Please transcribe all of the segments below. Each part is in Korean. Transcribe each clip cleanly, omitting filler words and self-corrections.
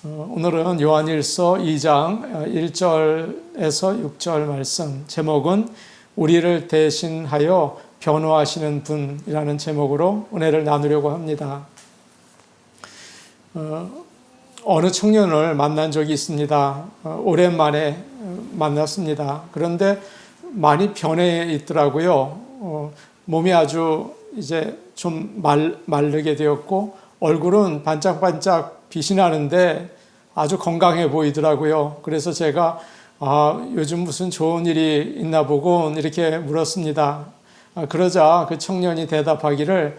오늘은 요한일서 2장 1절에서 6절 말씀, 제목은 우리를 대신하여 변호하시는 분이라는 제목으로 은혜를 나누려고 합니다. 어느 청년을 만난 적이 있습니다. 오랜만에 만났습니다. 그런데 많이 변해 있더라고요. 몸이 아주 이제 좀 마르게 되었고 얼굴은 반짝반짝 빛이 나는데 아주 건강해 보이더라고요. 그래서 제가 요즘 무슨 좋은 일이 있나 보고 이렇게 물었습니다. 그러자 그 청년이 대답하기를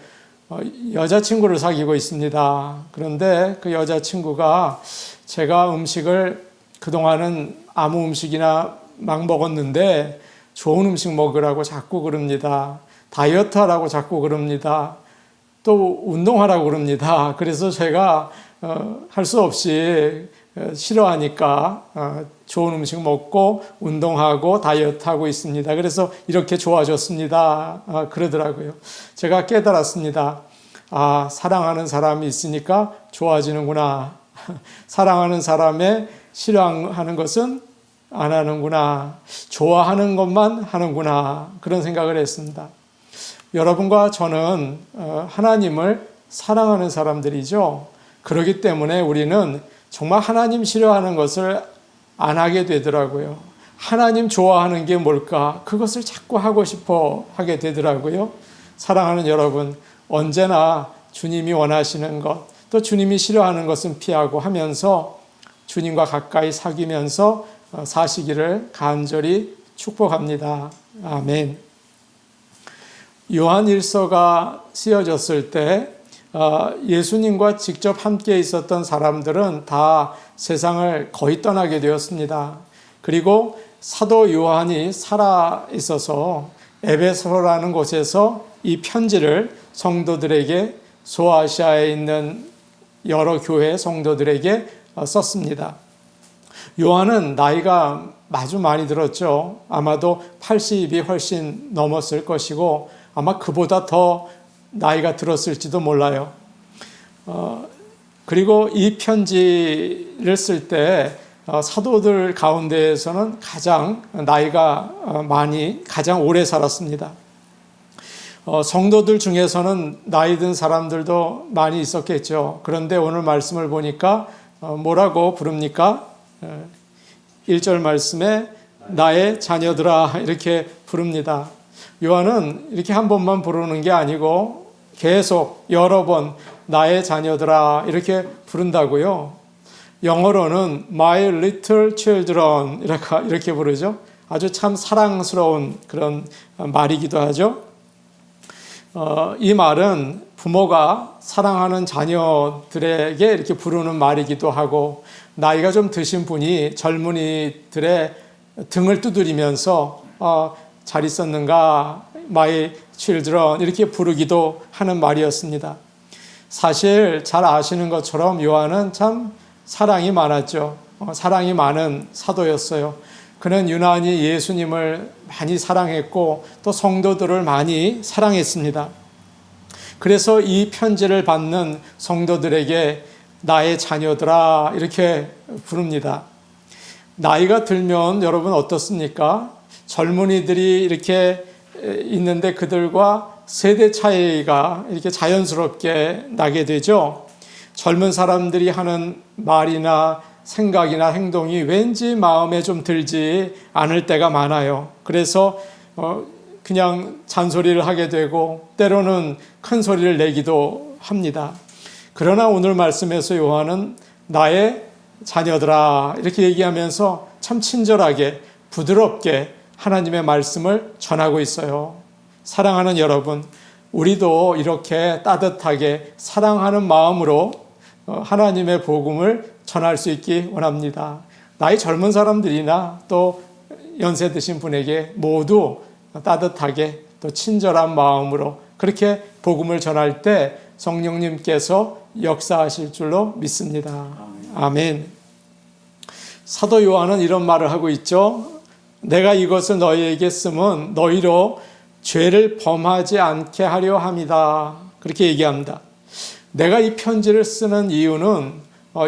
여자친구를 사귀고 있습니다. 그런데 그 여자친구가 제가 음식을 그동안은 아무 음식이나 막 먹었는데 좋은 음식 먹으라고 자꾸 그럽니다. 다이어트 하라고 자꾸 그럽니다. 또 운동하라고 그럽니다. 그래서 제가 할 수 없이 싫어하니까 좋은 음식 먹고 운동하고 다이어트하고 있습니다. 그래서 이렇게 좋아졌습니다. 그러더라고요. 제가 깨달았습니다. 사랑하는 사람이 있으니까 좋아지는구나. 사랑하는 사람의 싫어하는 것은 안 하는구나. 좋아하는 것만 하는구나. 그런 생각을 했습니다. 여러분과 저는 하나님을 사랑하는 사람들이죠. 그렇기 때문에 우리는 정말 하나님 싫어하는 것을 안 하게 되더라고요. 하나님 좋아하는 게 뭘까? 그것을 자꾸 하고 싶어 하게 되더라고요. 사랑하는 여러분, 언제나 주님이 원하시는 것, 또 주님이 싫어하는 것은 피하고 하면서 주님과 가까이 사귀면서 사시기를 간절히 축복합니다. 아멘. 요한일서가 쓰여졌을 때 예수님과 직접 함께 있었던 사람들은 다 세상을 거의 떠나게 되었습니다. 그리고 사도 요한이 살아 있어서 에베소라는 곳에서 이 편지를 성도들에게, 소아시아에 있는 여러 교회 성도들에게 썼습니다. 요한은 나이가 아주 많이 들었죠. 아마도 80이 훨씬 넘었을 것이고 아마 그보다 더 나이가 들었을지도 몰라요. 그리고 이 편지를 쓸 때 사도들 가운데에서는 가장 나이가 가장 오래 살았습니다. 성도들 중에서는 나이 든 사람들도 많이 있었겠죠. 그런데 오늘 말씀을 보니까 뭐라고 부릅니까? 1절 말씀에 나의 자녀들아 이렇게 부릅니다. 요한은 이렇게 한 번만 부르는 게 아니고 계속 여러 번 나의 자녀들아 이렇게 부른다고요. 영어로는 My little children 이렇게 부르죠. 아주 참 사랑스러운 그런 말이기도 하죠. 이 말은 부모가 사랑하는 자녀들에게 이렇게 부르는 말이기도 하고 나이가 좀 드신 분이 젊은이들의 등을 두드리면서 잘 있었는가? My children 이렇게 부르기도 하는 말이었습니다. 사실 잘 아시는 것처럼 요한은 참 사랑이 많았죠. 사랑이 많은 사도였어요. 그는 유난히 예수님을 많이 사랑했고 또 성도들을 많이 사랑했습니다. 그래서 이 편지를 받는 성도들에게 나의 자녀들아 이렇게 부릅니다. 나이가 들면 여러분 어떻습니까? 젊은이들이 이렇게 있는데 그들과 세대 차이가 이렇게 자연스럽게 나게 되죠. 젊은 사람들이 하는 말이나 생각이나 행동이 왠지 마음에 좀 들지 않을 때가 많아요. 그래서 그냥 잔소리를 하게 되고 때로는 큰 소리를 내기도 합니다. 그러나 오늘 말씀에서 요한은 나의 자녀들아 이렇게 얘기하면서 참 친절하게 부드럽게 하나님의 말씀을 전하고 있어요. 사랑하는 여러분, 우리도 이렇게 따뜻하게 사랑하는 마음으로 하나님의 복음을 전할 수 있기 원합니다. 나이 젊은 사람들이나 또 연세 드신 분에게 모두 따뜻하게 또 친절한 마음으로 그렇게 복음을 전할 때 성령님께서 역사하실 줄로 믿습니다. 아멘. 사도 요한은 이런 말을 하고 있죠. 내가 이것을 너희에게 쓰면 너희로 죄를 범하지 않게 하려 함이다. 그렇게 얘기합니다. 내가 이 편지를 쓰는 이유는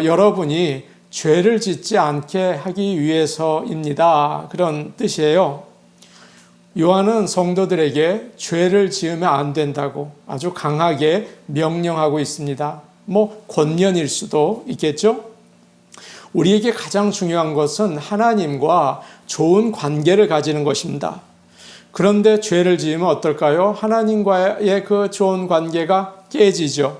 여러분이 죄를 짓지 않게 하기 위해서입니다. 그런 뜻이에요. 요한은 성도들에게 죄를 지으면 안 된다고 아주 강하게 명령하고 있습니다. 권면일 수도 있겠죠? 우리에게 가장 중요한 것은 하나님과 좋은 관계를 가지는 것입니다. 그런데 죄를 지으면 어떨까요? 하나님과의 그 좋은 관계가 깨지죠.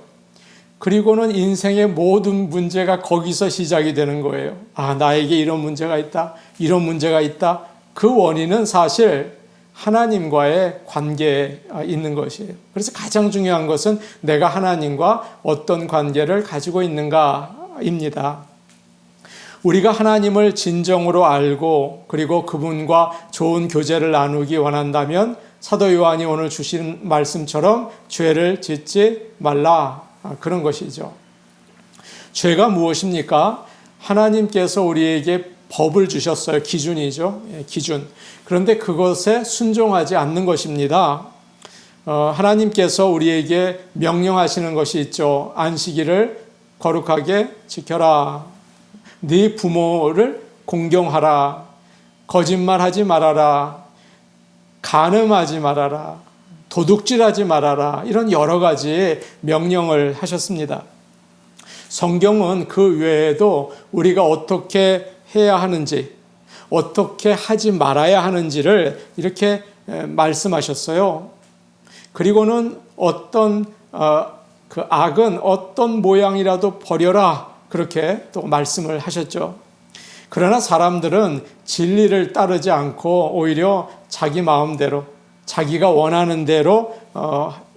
그리고는 인생의 모든 문제가 거기서 시작이 되는 거예요. 나에게 이런 문제가 있다. 이런 문제가 있다. 그 원인은 사실 하나님과의 관계에 있는 것이에요. 그래서 가장 중요한 것은 내가 하나님과 어떤 관계를 가지고 있는가입니다. 우리가 하나님을 진정으로 알고 그리고 그분과 좋은 교제를 나누기 원한다면 사도 요한이 오늘 주신 말씀처럼 죄를 짓지 말라, 그런 것이죠. 죄가 무엇입니까? 하나님께서 우리에게 법을 주셨어요. 기준이죠. 기준. 그런데 그것에 순종하지 않는 것입니다. 하나님께서 우리에게 명령하시는 것이 있죠. 안식일을 거룩하게 지켜라. 네 부모를 공경하라. 거짓말하지 말아라. 간음하지 말아라. 도둑질하지 말아라. 이런 여러 가지 명령을 하셨습니다. 성경은 그 외에도 우리가 어떻게 해야 하는지, 어떻게 하지 말아야 하는지를 이렇게 말씀하셨어요. 그리고는 그 악은 어떤 모양이라도 버려라, 그렇게 또 말씀을 하셨죠. 그러나 사람들은 진리를 따르지 않고 오히려 자기 마음대로, 자기가 원하는 대로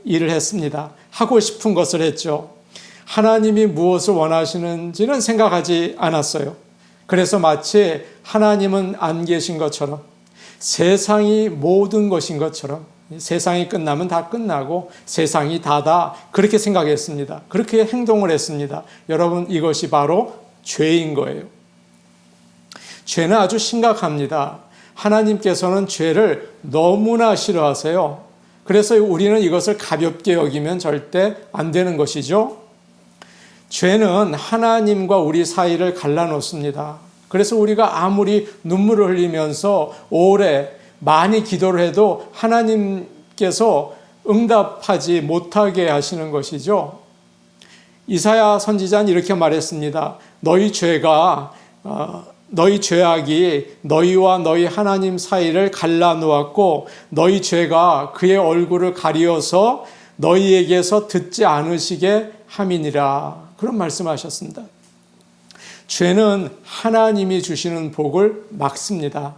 일을 했습니다. 하고 싶은 것을 했죠. 하나님이 무엇을 원하시는지는 생각하지 않았어요. 그래서 마치 하나님은 안 계신 것처럼, 세상이 모든 것인 것처럼, 세상이 끝나면 다 끝나고 세상이 다다, 그렇게 생각했습니다. 그렇게 행동을 했습니다. 여러분, 이것이 바로 죄인 거예요. 죄는 아주 심각합니다. 하나님께서는 죄를 너무나 싫어하세요. 그래서 우리는 이것을 가볍게 여기면 절대 안 되는 것이죠. 죄는 하나님과 우리 사이를 갈라놓습니다. 그래서 우리가 아무리 눈물을 흘리면서 오래 많이 기도를 해도 하나님께서 응답하지 못하게 하시는 것이죠. 이사야 선지자는 이렇게 말했습니다. 너희 죄악이 너희와 너희 하나님 사이를 갈라놓았고 너희 죄가 그의 얼굴을 가리어서 너희에게서 듣지 않으시게 함이니라. 그런 말씀하셨습니다. 죄는 하나님이 주시는 복을 막습니다.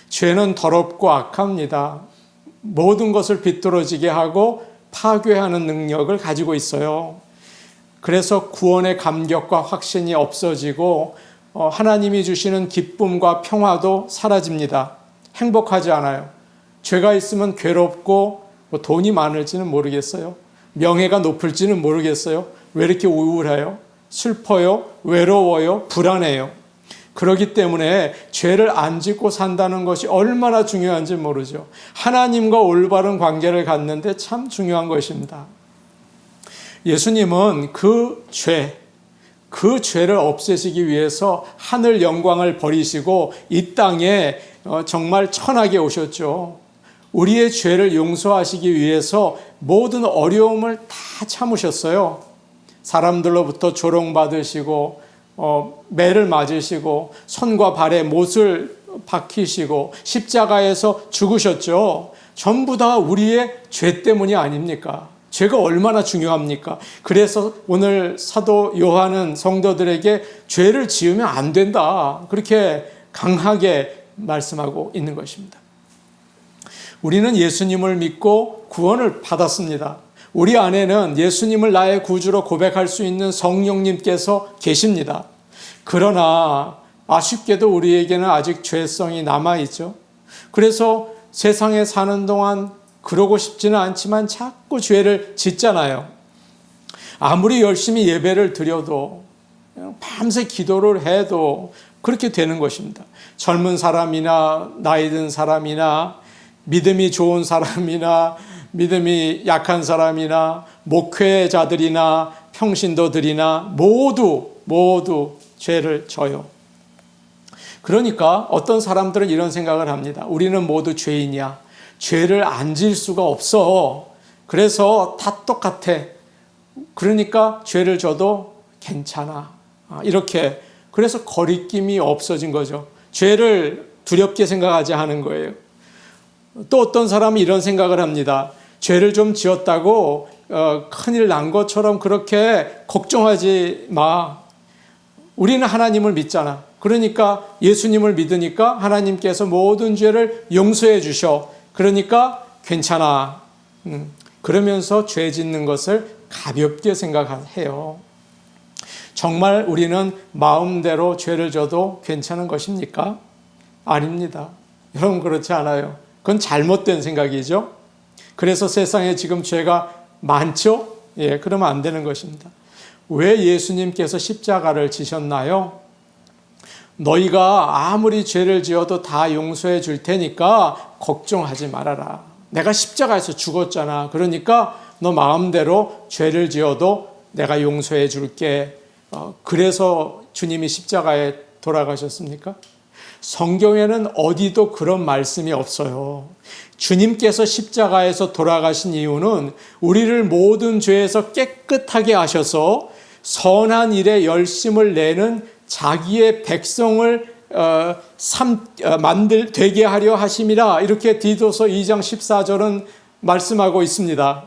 죄는 더럽고 악합니다. 모든 것을 비뚤어지게 하고 파괴하는 능력을 가지고 있어요. 그래서 구원의 감격과 확신이 없어지고 하나님이 주시는 기쁨과 평화도 사라집니다. 행복하지 않아요. 죄가 있으면 괴롭고 돈이 많을지는 모르겠어요. 명예가 높을지는 모르겠어요. 왜 이렇게 우울해요? 슬퍼요? 외로워요? 불안해요? 그렇기 때문에 죄를 안 짓고 산다는 것이 얼마나 중요한지 모르죠. 하나님과 올바른 관계를 갖는데 참 중요한 것입니다. 예수님은 그 죄를 없애시기 위해서 하늘 영광을 버리시고 이 땅에 정말 천하게 오셨죠. 우리의 죄를 용서하시기 위해서 모든 어려움을 다 참으셨어요. 사람들로부터 조롱받으시고 매를 맞으시고 손과 발에 못을 박히시고 십자가에서 죽으셨죠. 전부 다 우리의 죄 때문이 아닙니까? 죄가 얼마나 중요합니까? 그래서 오늘 사도 요한은 성도들에게 죄를 지으면 안 된다, 그렇게 강하게 말씀하고 있는 것입니다. 우리는 예수님을 믿고 구원을 받았습니다. 우리 안에는 예수님을 나의 구주로 고백할 수 있는 성령님께서 계십니다. 그러나 아쉽게도 우리에게는 아직 죄성이 남아있죠. 그래서 세상에 사는 동안 그러고 싶지는 않지만 자꾸 죄를 짓잖아요. 아무리 열심히 예배를 드려도, 밤새 기도를 해도 그렇게 되는 것입니다. 젊은 사람이나 나이 든 사람이나 믿음이 좋은 사람이나 믿음이 약한 사람이나 목회자들이나 평신도들이나 모두 모두 죄를 져요. 그러니까 어떤 사람들은 이런 생각을 합니다. 우리는 모두 죄인이야. 죄를 안 지을 수가 없어. 그래서 다 똑같아. 그러니까 죄를 져도 괜찮아. 이렇게. 그래서 거리낌이 없어진 거죠. 죄를 두렵게 생각하지 않은 거예요. 또 어떤 사람은 이런 생각을 합니다. 죄를 좀 지었다고 큰일 난 것처럼 그렇게 걱정하지 마. 우리는 하나님을 믿잖아. 그러니까 예수님을 믿으니까 하나님께서 모든 죄를 용서해 주셔. 그러니까 괜찮아. 그러면서 죄 짓는 것을 가볍게 생각해요. 정말 우리는 마음대로 죄를 져도 괜찮은 것입니까? 아닙니다. 여러분 그렇지 않아요. 그건 잘못된 생각이죠. 그래서 세상에 지금 죄가 많죠? 예, 그러면 안 되는 것입니다. 왜 예수님께서 십자가를 지셨나요? 너희가 아무리 죄를 지어도 다 용서해 줄 테니까 걱정하지 말아라. 내가 십자가에서 죽었잖아. 그러니까 너 마음대로 죄를 지어도 내가 용서해 줄게. 그래서 주님이 십자가에 돌아가셨습니까? 성경에는 어디도 그런 말씀이 없어요. 주님께서 십자가에서 돌아가신 이유는 우리를 모든 죄에서 깨끗하게 하셔서 선한 일에 열심을 내는 자기의 백성을 되게 하려 하심이라, 이렇게 디도서 2장 14절은 말씀하고 있습니다.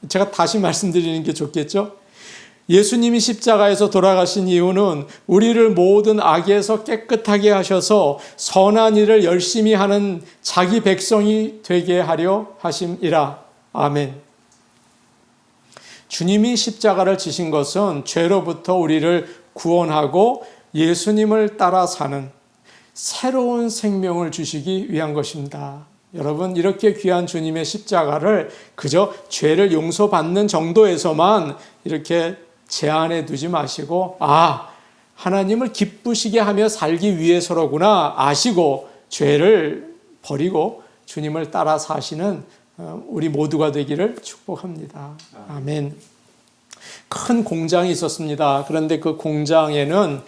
제가 다시 말씀드리는 게 좋겠죠? 예수님이 십자가에서 돌아가신 이유는 우리를 모든 악에서 깨끗하게 하셔서 선한 일을 열심히 하는 자기 백성이 되게 하려 하심이라. 아멘. 주님이 십자가를 지신 것은 죄로부터 우리를 구원하고 예수님을 따라 사는 새로운 생명을 주시기 위한 것입니다. 여러분, 이렇게 귀한 주님의 십자가를 그저 죄를 용서받는 정도에서만 이렇게 제한해 두지 마시고, 하나님을 기쁘시게 하며 살기 위해서로구나 아시고 죄를 버리고 주님을 따라 사시는 우리 모두가 되기를 축복합니다. 아멘. 큰 공장이 있었습니다. 그런데 그 공장에는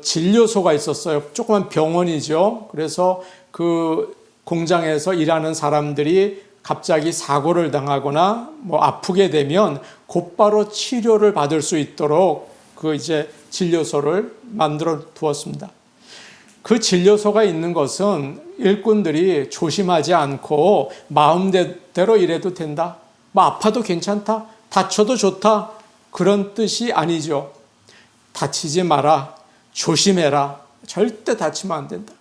진료소가 있었어요. 조그만 병원이죠. 그래서 그 공장에서 일하는 사람들이 갑자기 사고를 당하거나 아프게 되면 곧바로 치료를 받을 수 있도록 그 진료소를 만들어 두었습니다. 그 진료소가 있는 것은 일꾼들이 조심하지 않고 마음대로 일해도 된다. 아파도 괜찮다. 다쳐도 좋다. 그런 뜻이 아니죠. 다치지 마라. 조심해라. 절대 다치면 안 된다.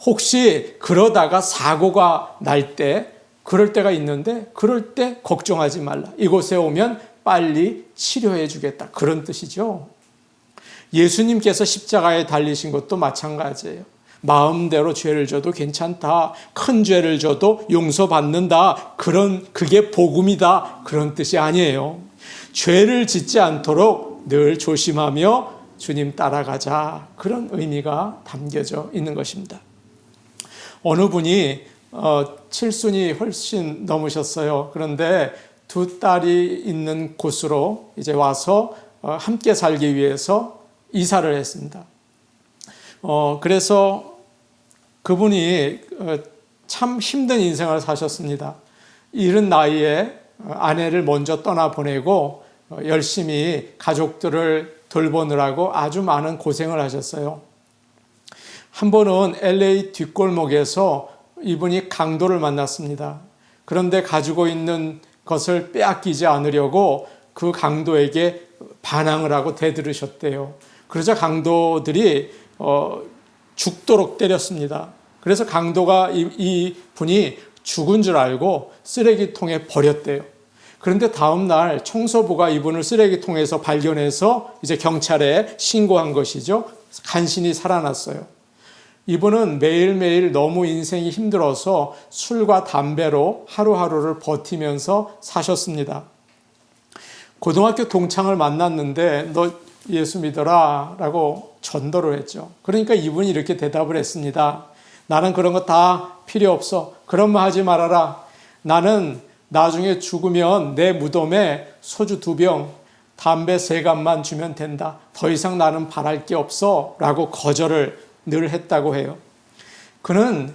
혹시 그러다가 사고가 날 때, 그럴 때가 있는데 그럴 때 걱정하지 말라. 이곳에 오면 빨리 치료해 주겠다. 그런 뜻이죠. 예수님께서 십자가에 달리신 것도 마찬가지예요. 마음대로 죄를 져도 괜찮다. 큰 죄를 져도 용서받는다. 그게 복음이다. 그런 뜻이 아니에요. 죄를 짓지 않도록 늘 조심하며 주님 따라가자. 그런 의미가 담겨져 있는 것입니다. 어느 분이 칠순이 훨씬 넘으셨어요. 그런데 두 딸이 있는 곳으로 이제 와서 함께 살기 위해서 이사를 했습니다. 그래서 그분이 참 힘든 인생을 사셨습니다. 이른 나이에 아내를 먼저 떠나보내고 열심히 가족들을 돌보느라고 아주 많은 고생을 하셨어요. 한 번은 LA 뒷골목에서 이분이 강도를 만났습니다. 그런데 가지고 있는 것을 빼앗기지 않으려고 그 강도에게 반항을 하고 대들으셨대요. 그러자 강도들이 죽도록 때렸습니다. 그래서 강도가 이 분이 죽은 줄 알고 쓰레기통에 버렸대요. 그런데 다음 날 청소부가 이분을 쓰레기통에서 발견해서 이제 경찰에 신고한 것이죠. 간신히 살아났어요. 이분은 매일매일 너무 인생이 힘들어서 술과 담배로 하루하루를 버티면서 사셨습니다. 고등학교 동창을 만났는데 너 예수 믿어라 라고 전도를 했죠. 그러니까 이분이 이렇게 대답을 했습니다. 나는 그런 거 다 필요 없어. 그런 말 하지 말아라. 나는 나중에 죽으면 내 무덤에 소주 2병, 담배 3갑만 주면 된다. 더 이상 나는 바랄 게 없어. 라고 거절을 늘 했다고 해요. 그는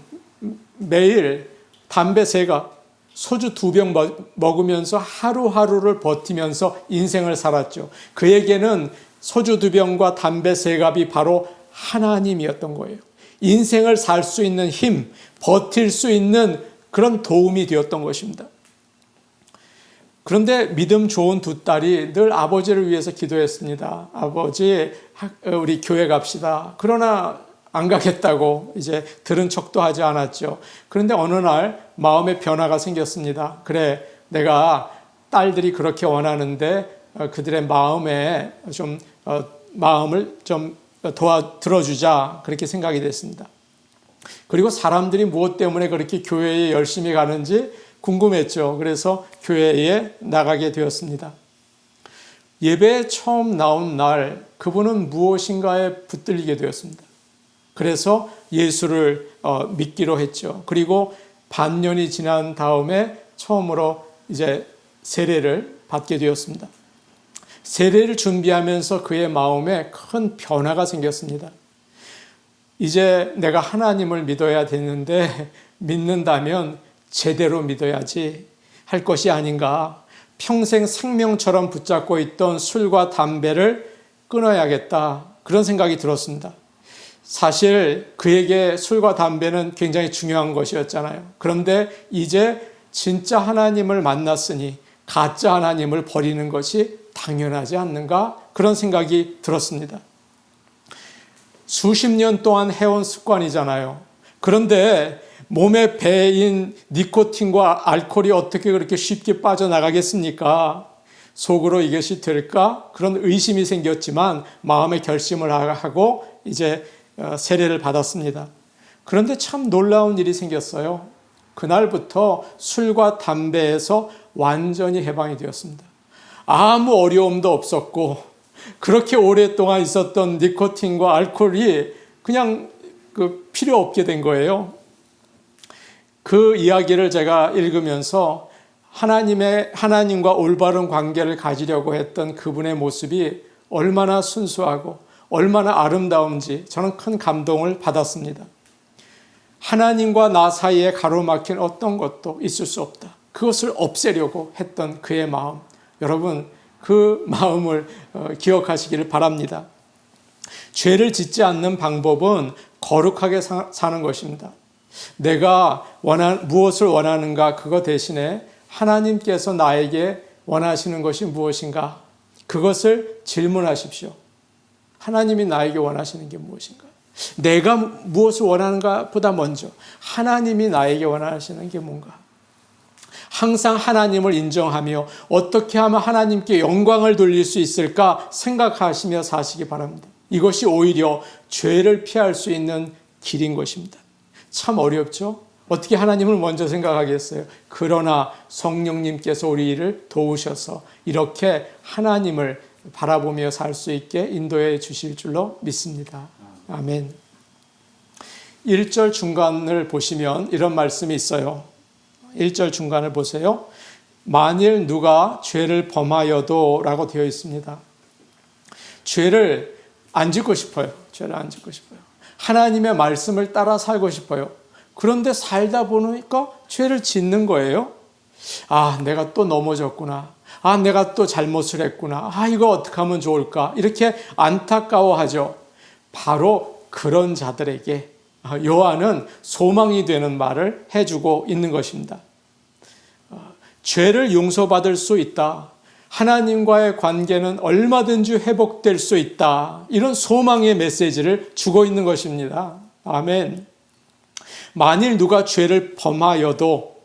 매일 담배 3갑, 소주 2병 먹으면서 하루하루를 버티면서 인생을 살았죠. 그에게는 소주 2병과 담배 3갑이 바로 하나님이었던 거예요. 인생을 살 수 있는 힘, 버틸 수 있는 그런 도움이 되었던 것입니다. 그런데 믿음 좋은 2딸이 늘 아버지를 위해서 기도했습니다. 아버지, 우리 교회 갑시다. 그러나 안 가겠다고 이제 들은 척도 하지 않았죠. 그런데 어느 날 마음의 변화가 생겼습니다. 그래, 내가 딸들이 그렇게 원하는데 그들의 마음을 좀 들어주자. 그렇게 생각이 됐습니다. 그리고 사람들이 무엇 때문에 그렇게 교회에 열심히 가는지 궁금했죠. 그래서 교회에 나가게 되었습니다. 예배에 처음 나온 날 그분은 무엇인가에 붙들리게 되었습니다. 그래서 예수를 믿기로 했죠. 그리고 반년이 지난 다음에 처음으로 이제 세례를 받게 되었습니다. 세례를 준비하면서 그의 마음에 큰 변화가 생겼습니다. 이제 내가 하나님을 믿어야 되는데 믿는다면 제대로 믿어야지 할 것이 아닌가. 평생 생명처럼 붙잡고 있던 술과 담배를 끊어야겠다. 그런 생각이 들었습니다. 사실 그에게 술과 담배는 굉장히 중요한 것이었잖아요. 그런데 이제 진짜 하나님을 만났으니 가짜 하나님을 버리는 것이 당연하지 않는가? 그런 생각이 들었습니다. 수십 년 동안 해온 습관이잖아요. 그런데 몸에 배인 니코틴과 알코올이 어떻게 그렇게 쉽게 빠져나가겠습니까? 속으로 이것이 될까? 그런 의심이 생겼지만 마음의 결심을 하고 이제 세례를 받았습니다. 그런데 참 놀라운 일이 생겼어요. 그날부터 술과 담배에서 완전히 해방이 되었습니다. 아무 어려움도 없었고 그렇게 오랫동안 있었던 니코틴과 알코올이 그냥 필요 없게 된 거예요. 그 이야기를 제가 읽으면서 하나님과 올바른 관계를 가지려고 했던 그분의 모습이 얼마나 순수하고 얼마나 아름다운지 저는 큰 감동을 받았습니다. 하나님과 나 사이에 가로막힌 어떤 것도 있을 수 없다. 그것을 없애려고 했던 그의 마음. 여러분, 그 마음을 기억하시기를 바랍니다. 죄를 짓지 않는 방법은 거룩하게 사는 것입니다. 내가 무엇을 원하는가 그거 대신에 하나님께서 나에게 원하시는 것이 무엇인가 그것을 질문하십시오. 하나님이 나에게 원하시는 게 무엇인가? 내가 무엇을 원하는가 보다 먼저 하나님이 나에게 원하시는 게 뭔가? 항상 하나님을 인정하며 어떻게 하면 하나님께 영광을 돌릴 수 있을까 생각하시며 사시기 바랍니다. 이것이 오히려 죄를 피할 수 있는 길인 것입니다. 참 어렵죠? 어떻게 하나님을 먼저 생각하겠어요? 그러나 성령님께서 우리를 도우셔서 이렇게 하나님을 바라보며 살 수 있게 인도해 주실 줄로 믿습니다. 아멘. 1절 중간을 보시면 이런 말씀이 있어요. 1절 중간을 보세요. 만일 누가 죄를 범하여도 라고 되어 있습니다. 죄를 안 짓고 싶어요. 죄를 안 짓고 싶어요. 하나님의 말씀을 따라 살고 싶어요. 그런데 살다 보니까 죄를 짓는 거예요. 아, 내가 또 넘어졌구나. 아, 내가 또 잘못을 했구나. 아, 이거 어떻게 하면 좋을까? 이렇게 안타까워하죠. 바로 그런 자들에게 요한은 소망이 되는 말을 해주고 있는 것입니다. 죄를 용서받을 수 있다. 하나님과의 관계는 얼마든지 회복될 수 있다. 이런 소망의 메시지를 주고 있는 것입니다. 아멘. 만일 누가 죄를 범하여도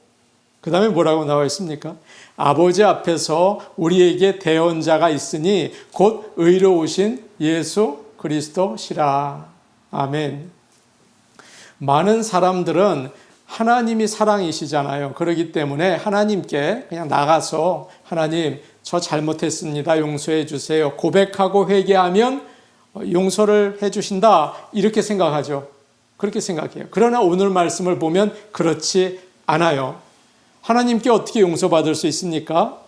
그 다음에 뭐라고 나와 있습니까? 아버지 앞에서 우리에게 대언자가 있으니 곧 의로우신 예수 그리스도시라. 아멘. 많은 사람들은 하나님이 사랑이시잖아요. 그렇기 때문에 하나님께 그냥 나가서 하나님 저 잘못했습니다. 용서해 주세요. 고백하고 회개하면 용서를 해 주신다. 이렇게 생각하죠. 그렇게 생각해요. 그러나 오늘 말씀을 보면 그렇지 않아요. 하나님께 어떻게 용서받을 수 있습니까?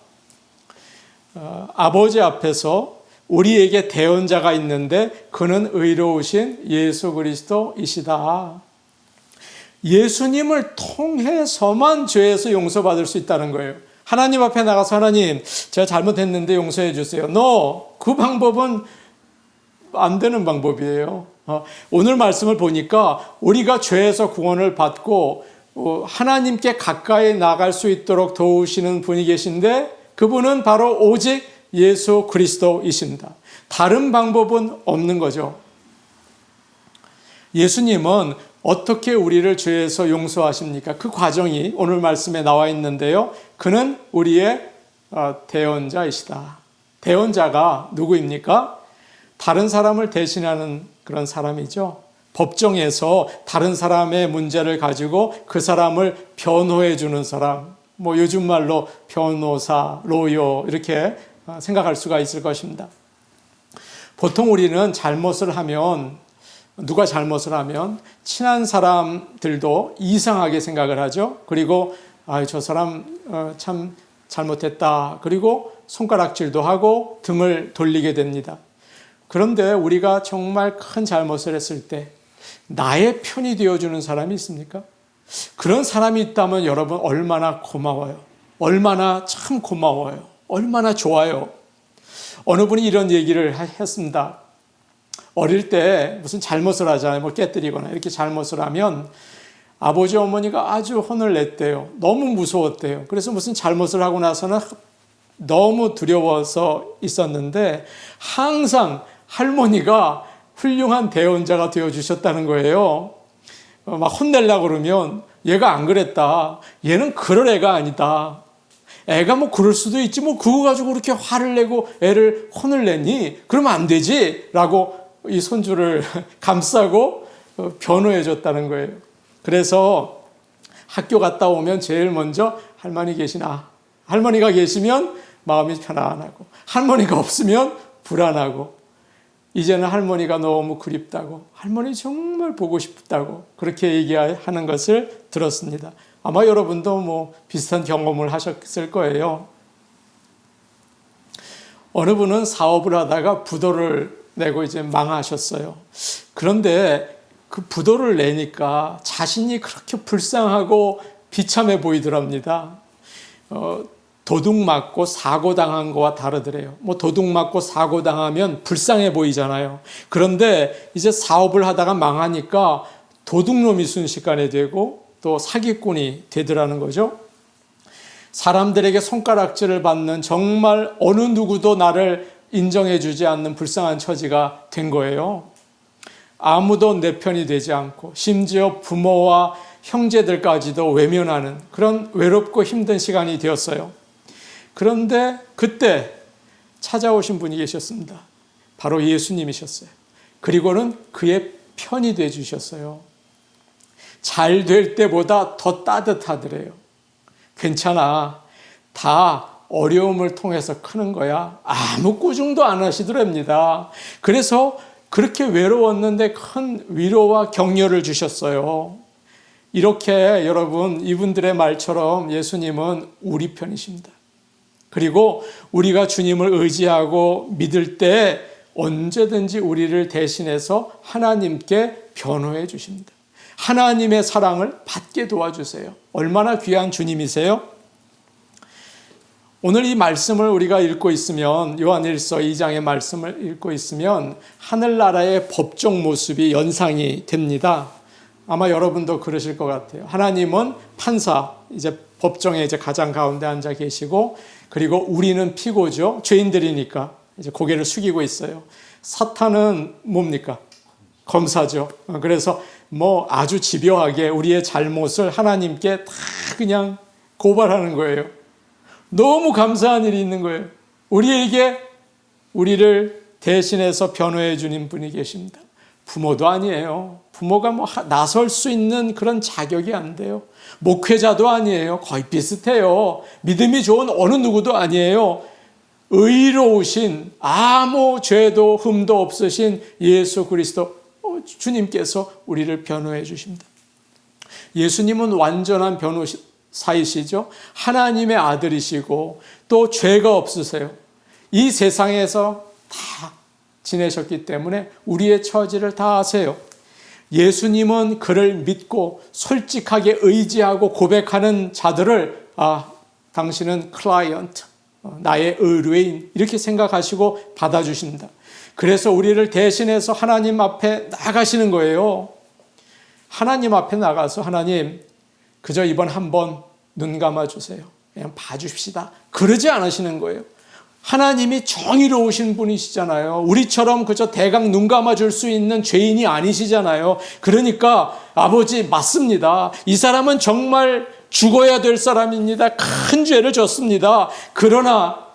아버지 앞에서 우리에게 대언자가 있는데 그는 의로우신 예수 그리스도이시다. 예수님을 통해서만 죄에서 용서받을 수 있다는 거예요. 하나님 앞에 나가서 하나님 제가 잘못했는데 용서해 주세요. 그 방법은 안 되는 방법이에요. 오늘 말씀을 보니까 우리가 죄에서 구원을 받고 하나님께 가까이 나갈 수 있도록 도우시는 분이 계신데 그분은 바로 오직 예수 그리스도이십니다. 다른 방법은 없는 거죠. 예수님은 어떻게 우리를 죄에서 용서하십니까? 그 과정이 오늘 말씀에 나와 있는데요. 그는 우리의 대언자이시다. 대언자가 누구입니까? 다른 사람을 대신하는 그런 사람이죠. 법정에서 다른 사람의 문제를 가지고 그 사람을 변호해 주는 사람. 요즘 말로 변호사, 로요 이렇게 생각할 수가 있을 것입니다. 보통 우리는 잘못을 하면 누가 잘못을 하면 친한 사람들도 이상하게 생각을 하죠. 그리고 저 사람 참 잘못했다. 그리고 손가락질도 하고 등을 돌리게 됩니다. 그런데 우리가 정말 큰 잘못을 했을 때 나의 편이 되어주는 사람이 있습니까? 그런 사람이 있다면 여러분 얼마나 고마워요. 얼마나 참 고마워요. 얼마나 좋아요. 어느 분이 이런 얘기를 했습니다. 어릴 때 무슨 잘못을 하잖아요. 깨뜨리거나 이렇게 잘못을 하면 아버지 어머니가 아주 혼을 냈대요. 너무 무서웠대요. 그래서 무슨 잘못을 하고 나서는 너무 두려워서 있었는데 항상 할머니가 훌륭한 대언자가 되어주셨다는 거예요. 막 혼내려고 그러면 얘가 안 그랬다. 얘는 그럴 애가 아니다. 애가 그럴 수도 있지. 그거 가지고 그렇게 화를 내고 애를 혼을 내니? 그러면 안 되지. 라고 이 손주를 감싸고 변호해 줬다는 거예요. 그래서 학교 갔다 오면 제일 먼저 할머니 계시나? 할머니가 계시면 마음이 편안하고 할머니가 없으면 불안하고 이제는 할머니가 너무 그립다고 할머니 정말 보고 싶다고 그렇게 얘기하는 것을 들었습니다. 아마 여러분도 비슷한 경험을 하셨을 거예요. 어느 분은 사업을 하다가 부도를 내고 이제 망하셨어요. 그런데 그 부도를 내니까 자신이 그렇게 불쌍하고 비참해 보이더랍니다. 도둑 맞고 사고 당한 거와 다르더래요. 도둑 맞고 사고 당하면 불쌍해 보이잖아요. 그런데 이제 사업을 하다가 망하니까 도둑놈이 순식간에 되고 또 사기꾼이 되더라는 거죠. 사람들에게 손가락질을 받는 정말 어느 누구도 나를 인정해 주지 않는 불쌍한 처지가 된 거예요. 아무도 내 편이 되지 않고 심지어 부모와 형제들까지도 외면하는 그런 외롭고 힘든 시간이 되었어요. 그런데 그때 찾아오신 분이 계셨습니다. 바로 예수님이셨어요. 그리고는 그의 편이 돼 주셨어요. 잘 될 때보다 더 따뜻하더래요. 괜찮아. 다 어려움을 통해서 크는 거야. 아무 꾸중도 안 하시더랍니다. 그래서 그렇게 외로웠는데 큰 위로와 격려를 주셨어요. 이렇게 여러분 이분들의 말처럼 예수님은 우리 편이십니다. 그리고 우리가 주님을 의지하고 믿을 때 언제든지 우리를 대신해서 하나님께 변호해 주십니다. 하나님의 사랑을 받게 도와주세요. 얼마나 귀한 주님이세요? 오늘 이 말씀을 우리가 읽고 있으면 요한일서 2장의 말씀을 읽고 있으면 하늘나라의 법정 모습이 연상이 됩니다. 아마 여러분도 그러실 것 같아요. 하나님은 판사, 이제 법정에 이제 가장 가운데 앉아 계시고 그리고 우리는 피고죠. 죄인들이니까 이제 고개를 숙이고 있어요. 사탄은 뭡니까? 검사죠. 그래서 아주 집요하게 우리의 잘못을 하나님께 다 그냥 고발하는 거예요. 너무 감사한 일이 있는 거예요. 우리를 대신해서 변호해 주는 분이 계십니다. 부모도 아니에요. 부모가 나설 수 있는 그런 자격이 안 돼요. 목회자도 아니에요. 거의 비슷해요. 믿음이 좋은 어느 누구도 아니에요. 의로우신 아무 죄도 흠도 없으신 예수 그리스도 주님께서 우리를 변호해 주십니다. 예수님은 완전한 변호사이시죠. 하나님의 아들이시고 또 죄가 없으세요. 이 세상에서 다 지내셨기 때문에 우리의 처지를 다 아세요. 예수님은 그를 믿고 솔직하게 의지하고 고백하는 자들을 당신은 클라이언트, 나의 의뢰인 이렇게 생각하시고 받아주십니다. 그래서 우리를 대신해서 하나님 앞에 나가시는 거예요. 하나님 앞에 나가서 하나님 그저 이번 한번 눈 감아주세요. 그냥 봐주십시다. 그러지 않으시는 거예요. 하나님이 정의로우신 분이시잖아요. 우리처럼 그저 대강 눈 감아줄 수 있는 죄인이 아니시잖아요. 그러니까 아버지 맞습니다. 이 사람은 정말 죽어야 될 사람입니다. 큰 죄를 졌습니다. 그러나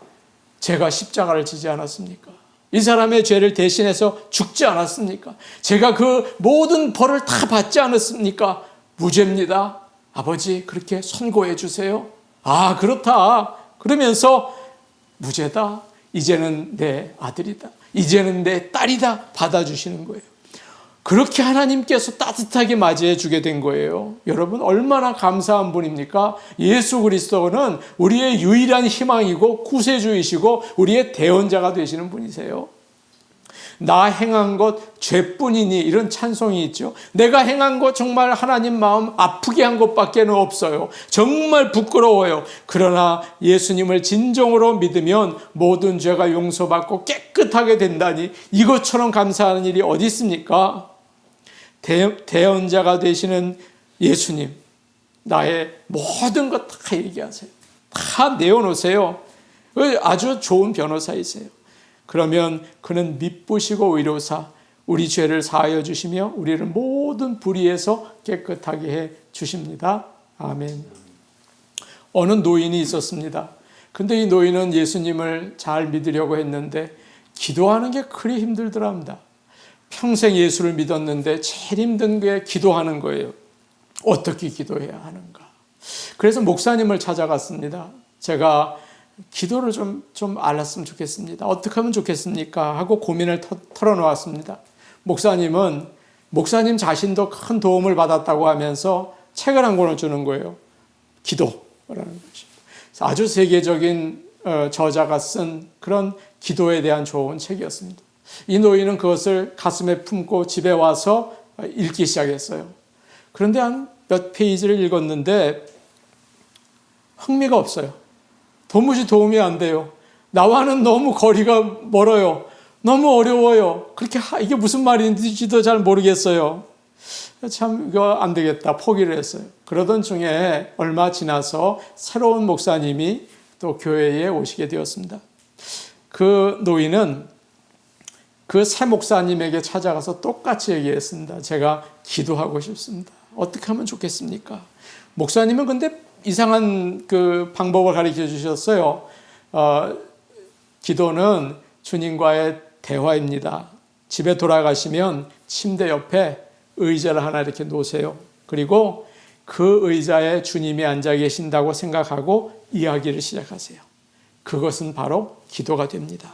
제가 십자가를 지지 않았습니까? 이 사람의 죄를 대신해서 죽지 않았습니까? 제가 그 모든 벌을 다 받지 않았습니까? 무죄입니다. 아버지 그렇게 선고해 주세요. 그렇다. 그러면서 무죄다. 이제는 내 아들이다. 이제는 내 딸이다. 받아주시는 거예요. 그렇게 하나님께서 따뜻하게 맞이해 주게 된 거예요. 여러분 얼마나 감사한 분입니까? 예수 그리스도는 우리의 유일한 희망이고 구세주이시고 우리의 대언자가 되시는 분이세요. 나 행한 것 죄뿐이니 이런 찬송이 있죠. 내가 행한 것 정말 하나님 마음 아프게 한 것밖에는 없어요. 정말 부끄러워요. 그러나 예수님을 진정으로 믿으면 모든 죄가 용서받고 깨끗하게 된다니 이것처럼 감사하는 일이 어디 있습니까? 대언자가 되시는 예수님, 나의 모든 것 다 얘기하세요. 다 내어놓으세요. 아주 좋은 변호사이세요. 그러면 그는 미쁘시고 의로사 우리 죄를 사하여 주시며 우리를 모든 불의에서 깨끗하게 해 주십니다. 아멘. 어느 노인이 있었습니다. 근데 이 노인은 예수님을 잘 믿으려고 했는데 기도하는 게 그리 힘들더랍니다. 평생 예수를 믿었는데 제일 힘든 게 기도하는 거예요. 어떻게 기도해야 하는가. 그래서 목사님을 찾아갔습니다. 제가 기도를 좀 알았으면 좋겠습니다. 어떻게 하면 좋겠습니까? 하고 고민을 털어놓았습니다. 목사님은 목사님 자신도 큰 도움을 받았다고 하면서 책을 한 권을 주는 거예요. 기도라는 것이. 아주 세계적인 저자가 쓴 그런 기도에 대한 좋은 책이었습니다. 이 노인은 그것을 가슴에 품고 집에 와서 읽기 시작했어요. 그런데 한 몇 페이지를 읽었는데 흥미가 없어요. 도무지 도움이 안 돼요. 나와는 너무 거리가 멀어요. 너무 어려워요. 그렇게 이게 무슨 말인지도 잘 모르겠어요. 참 이거 안 되겠다 포기를 했어요. 그러던 중에 얼마 지나서 새로운 목사님이 또 교회에 오시게 되었습니다. 그 노인은 그 새 목사님에게 찾아가서 똑같이 얘기했습니다. 제가 기도하고 싶습니다. 어떻게 하면 좋겠습니까? 목사님은 근데 이상한 그 방법을 가르쳐 주셨어요. 기도는 주님과의 대화입니다. 집에 돌아가시면 침대 옆에 의자를 하나 이렇게 놓으세요. 그리고 그 의자에 주님이 앉아 계신다고 생각하고 이야기를 시작하세요. 그것은 바로 기도가 됩니다.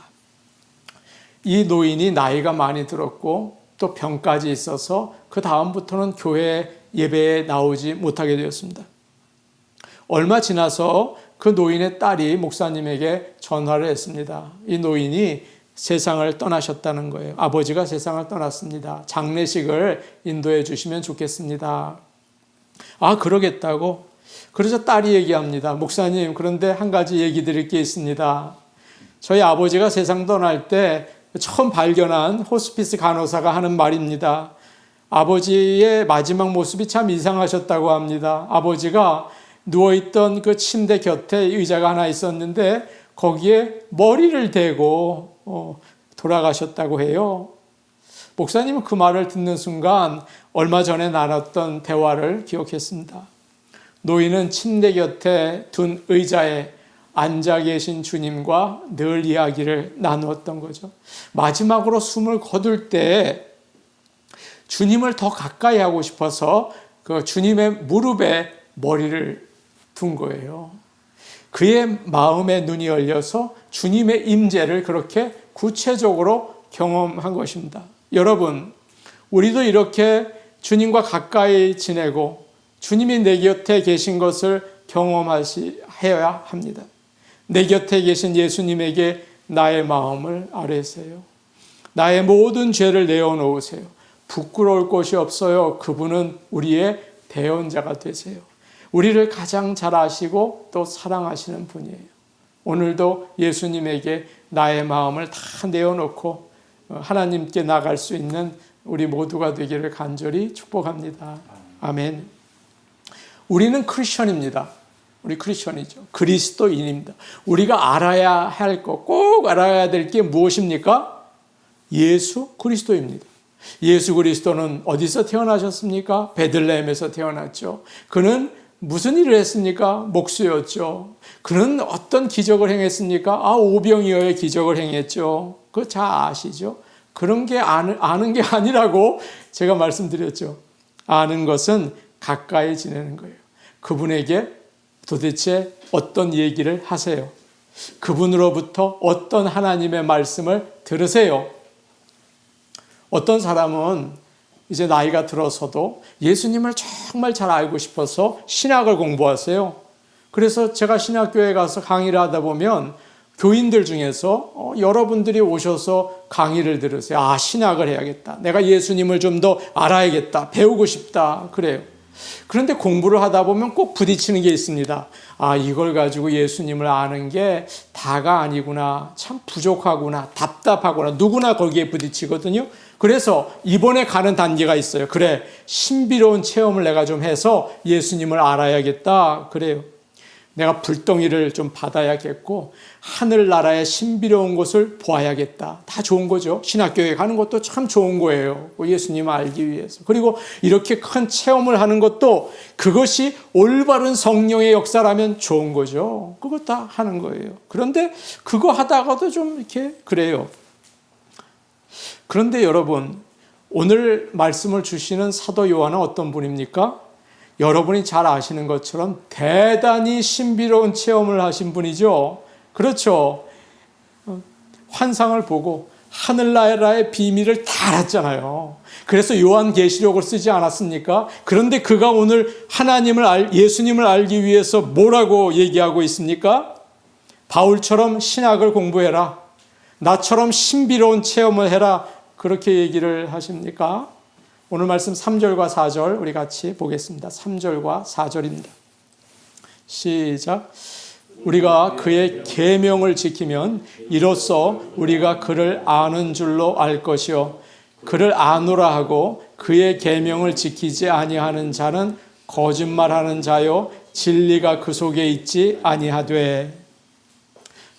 이 노인이 나이가 많이 들었고 또 병까지 있어서 그 다음부터는 교회 예배에 나오지 못하게 되었습니다. 얼마 지나서 그 노인의 딸이 목사님에게 전화를 했습니다. 이 노인이 세상을 떠나셨다는 거예요. 아버지가 세상을 떠났습니다. 장례식을 인도해 주시면 좋겠습니다. 그러겠다고. 그래서 딸이 얘기합니다. 목사님, 그런데 한 가지 얘기 드릴 게 있습니다. 저희 아버지가 세상 떠날 때 처음 발견한 호스피스 간호사가 하는 말입니다. 아버지의 마지막 모습이 참 이상하셨다고 합니다. 아버지가 누워있던 그 침대 곁에 의자가 하나 있었는데 거기에 머리를 대고 돌아가셨다고 해요. 목사님은 그 말을 듣는 순간 얼마 전에 나눴던 대화를 기억했습니다. 노인은 침대 곁에 둔 의자에 앉아 계신 주님과 늘 이야기를 나누었던 거죠. 마지막으로 숨을 거둘 때 주님을 더 가까이 하고 싶어서 그 주님의 무릎에 머리를 둔 거예요. 그의 마음의 눈이 열려서 주님의 임재를 그렇게 구체적으로 경험한 것입니다. 여러분, 우리도 이렇게 주님과 가까이 지내고 주님이 내 곁에 계신 것을 경험해야 합니다. 내 곁에 계신 예수님에게 나의 마음을 아뢰세요. 나의 모든 죄를 내어놓으세요. 부끄러울 곳이 없어요. 그분은 우리의 대언자가 되세요. 우리를 가장 잘 아시고 또 사랑하시는 분이에요. 오늘도 예수님에게 나의 마음을 다 내어놓고 하나님께 나갈 수 있는 우리 모두가 되기를 간절히 축복합니다. 아멘. 우리는 크리스천입니다. 우리 크리스천이죠. 그리스도인입니다. 우리가 알아야 할 것, 꼭 알아야 될 게 무엇입니까? 예수 그리스도입니다. 예수 그리스도는 어디서 태어나셨습니까? 베들레헴에서 태어났죠. 그는 무슨 일을 했습니까? 목수였죠. 그는 어떤 기적을 행했습니까? 오병이어의 기적을 행했죠. 그거 잘 아시죠? 그런 게 아는 게 아니라고 제가 말씀드렸죠. 아는 것은 가까이 지내는 거예요. 그분에게 도대체 어떤 얘기를 하세요? 그분으로부터 어떤 하나님의 말씀을 들으세요? 어떤 사람은 이제 나이가 들어서도 예수님을 정말 잘 알고 싶어서 신학을 공부하세요. 그래서 제가 신학교에 가서 강의를 하다 보면 교인들 중에서 여러분들이 오셔서 강의를 들으세요. 신학을 해야겠다. 내가 예수님을 좀 더 알아야겠다. 배우고 싶다. 그래요. 그런데 공부를 하다 보면 꼭 부딪히는 게 있습니다. 이걸 가지고 예수님을 아는 게 다가 아니구나. 참 부족하구나. 답답하구나. 누구나 거기에 부딪히거든요. 그래서 이번에 가는 단계가 있어요. 그래, 신비로운 체험을 내가 좀 해서 예수님을 알아야겠다. 그래요. 내가 불덩이를 좀 받아야겠고 하늘나라의 신비로운 곳을 보아야겠다. 다 좋은 거죠. 신학교에 가는 것도 참 좋은 거예요. 예수님을 알기 위해서. 그리고 이렇게 큰 체험을 하는 것도 그것이 올바른 성령의 역사라면 좋은 거죠. 그거 다 하는 거예요. 그런데 그거 하다가도 좀 이렇게 그래요. 그런데 여러분, 오늘 말씀을 주시는 사도 요한은 어떤 분입니까? 여러분이 잘 아시는 것처럼 대단히 신비로운 체험을 하신 분이죠. 그렇죠. 환상을 보고 하늘나라의 비밀을 다 알았잖아요. 그래서 요한계시록을 쓰지 않았습니까? 그런데 그가 오늘 예수님을 알기 위해서 뭐라고 얘기하고 있습니까? 바울처럼 신학을 공부해라. 나처럼 신비로운 체험을 해라. 그렇게 얘기를 하십니까? 오늘 말씀 3절과 4절 우리 같이 보겠습니다. 3절과 4절입니다. 시작. 우리가 그의 계명을 지키면 이로써 우리가 그를 아는 줄로 알 것이요 그를 아노라 하고 그의 계명을 지키지 아니하는 자는 거짓말하는 자요 진리가 그 속에 있지 아니하되.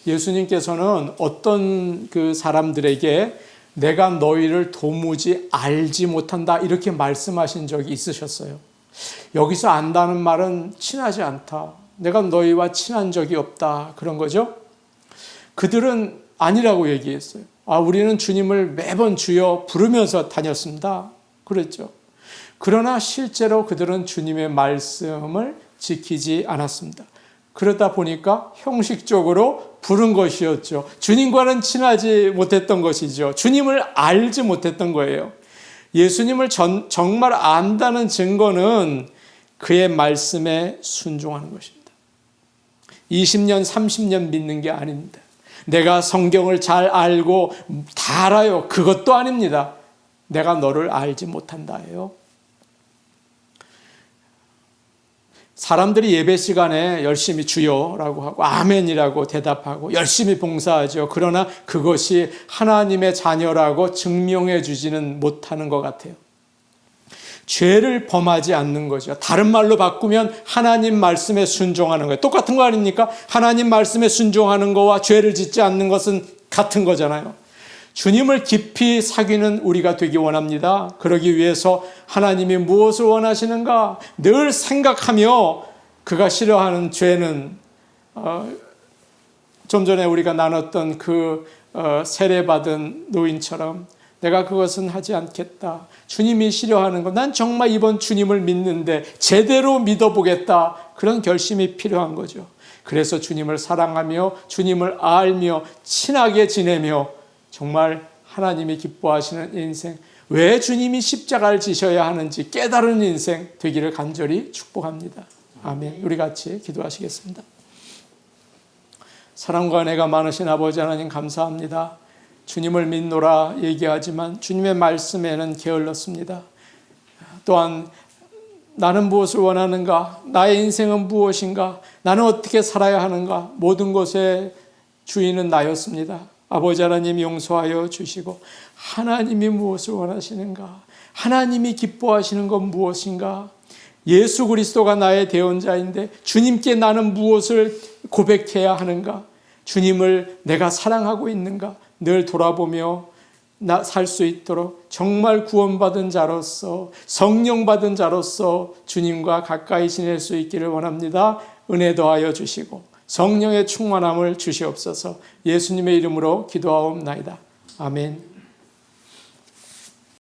예수님께서는 어떤 그 사람들에게 내가 너희를 도무지 알지 못한다 이렇게 말씀하신 적이 있으셨어요. 여기서 안다는 말은 친하지 않다. 내가 너희와 친한 적이 없다. 그런 거죠. 그들은 아니라고 얘기했어요. 우리는 주님을 매번 주여 부르면서 다녔습니다. 그랬죠. 그러나 실제로 그들은 주님의 말씀을 지키지 않았습니다. 그러다 보니까 형식적으로 부른 것이었죠. 주님과는 친하지 못했던 것이죠. 주님을 알지 못했던 거예요. 예수님을 정말 안다는 증거는 그의 말씀에 순종하는 것입니다. 20년, 30년 믿는 게 아닙니다. 내가 성경을 잘 알고 다 알아요. 그것도 아닙니다. 내가 너를 알지 못한다예요. 사람들이 예배 시간에 열심히 주여라고 하고 아멘이라고 대답하고 열심히 봉사하죠. 그러나 그것이 하나님의 자녀라고 증명해 주지는 못하는 것 같아요. 죄를 범하지 않는 거죠. 다른 말로 바꾸면 하나님 말씀에 순종하는 거예요. 똑같은 거 아닙니까? 하나님 말씀에 순종하는 거와 죄를 짓지 않는 것은 같은 거잖아요. 주님을 깊이 사귀는 우리가 되기 원합니다. 그러기 위해서 하나님이 무엇을 원하시는가 늘 생각하며 그가 싫어하는 죄는 좀 전에 우리가 나눴던 그 세례받은 노인처럼 내가 그것은 하지 않겠다. 주님이 싫어하는 것, 난 정말 이번 주님을 믿는데 제대로 믿어보겠다. 그런 결심이 필요한 거죠. 그래서 주님을 사랑하며 주님을 알며 친하게 지내며 정말 하나님이 기뻐하시는 인생, 왜 주님이 십자가를 지셔야 하는지 깨달은 인생 되기를 간절히 축복합니다. 아멘. 우리 같이 기도하시겠습니다. 사랑과 은혜가 많으신 아버지 하나님 감사합니다. 주님을 믿노라 얘기하지만 주님의 말씀에는 게을렀습니다. 또한 나는 무엇을 원하는가? 나의 인생은 무엇인가? 나는 어떻게 살아야 하는가? 모든 것의 주인은 나였습니다. 아버지 하나님 용서하여 주시고 하나님이 무엇을 원하시는가? 하나님이 기뻐하시는 건 무엇인가? 예수 그리스도가 나의 대언자인데 주님께 나는 무엇을 고백해야 하는가? 주님을 내가 사랑하고 있는가? 늘 돌아보며 살 수 있도록 정말 구원받은 자로서 성령 받은 자로서 주님과 가까이 지낼 수 있기를 원합니다. 은혜 더하여 주시고 성령의 충만함을 주시옵소서. 예수님의 이름으로 기도하옵나이다. 아멘.